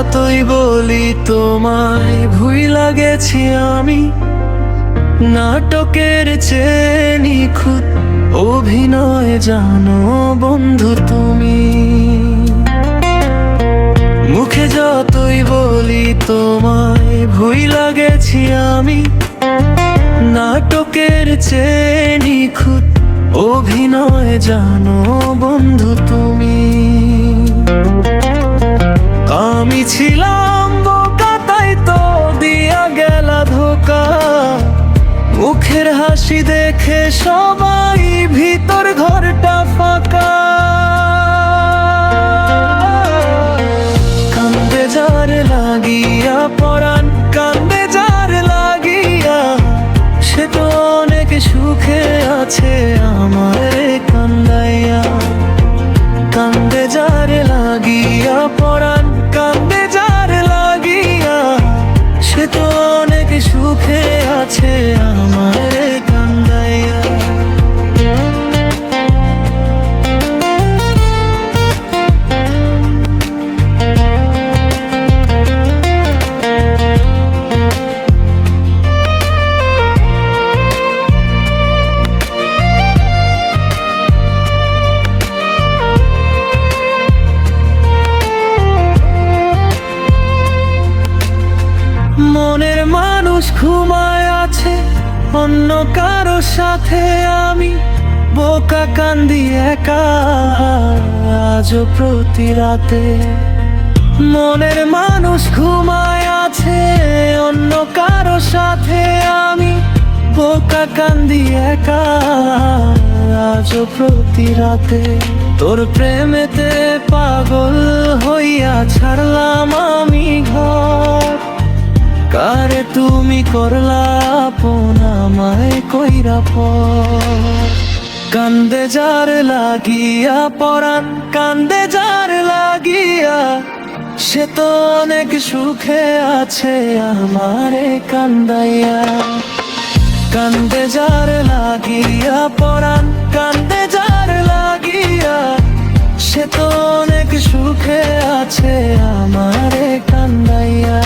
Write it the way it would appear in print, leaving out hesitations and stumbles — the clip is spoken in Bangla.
যতই বলি তোমায় ভুইলা গেছি আমি, নাটকের চেয়ে নিখুঁত অভিনয় জানো বন্ধু তুমি। মুখে যতই বলি তোমায় ভুইলা গেছি আমি, নাটকের চেয়ে নিখুঁত অভিনয় জানো বন্ধু তুমি। আমি ছিলাম বোকা তাই তো দিয়া গেলা ধোকা, মুখের হাসি দেখে সবাই ভিতর ঘরটা ফাঁকা। কান্দে যার লাগিয়া পরাণ কান্দে যার লাগিয়া, সে তো অনেক সুখে আছে আমার কান্দাইয়া। কান্দে যার লাগিয়া পরাণ কান্দে যার লাগিয়া, সে তো অনেক সুখে আছে আমার কান্দাইয়া। মনের মানুষ ঘুমায় আছে অন্য কারো সাথে, আমি বোকা কান্দি একা আজও প্রতি রাতে। মনের মানুষ ঘুমায় আছে অন্য কারো সাথে, আমি বোকা কান্দি একা আজও প্রতি রাতে। তোর প্রেমেতে পাগল হইয়া ছাড়লাম আমি ঘর, কারে তুমি করলা আপন আমায় কইরা পর। কান্দে যার লাগিয়া পরাণ কান্দে যার লাগিয়া, সে তো অনেক সুখে আছে আমারে কান্দাইয়া। কান্দে যার লাগিয়া পরাণ কান্দে যার লাগিয়া, সে তো অনেক সুখে আছে আমারে কান্দাইয়া।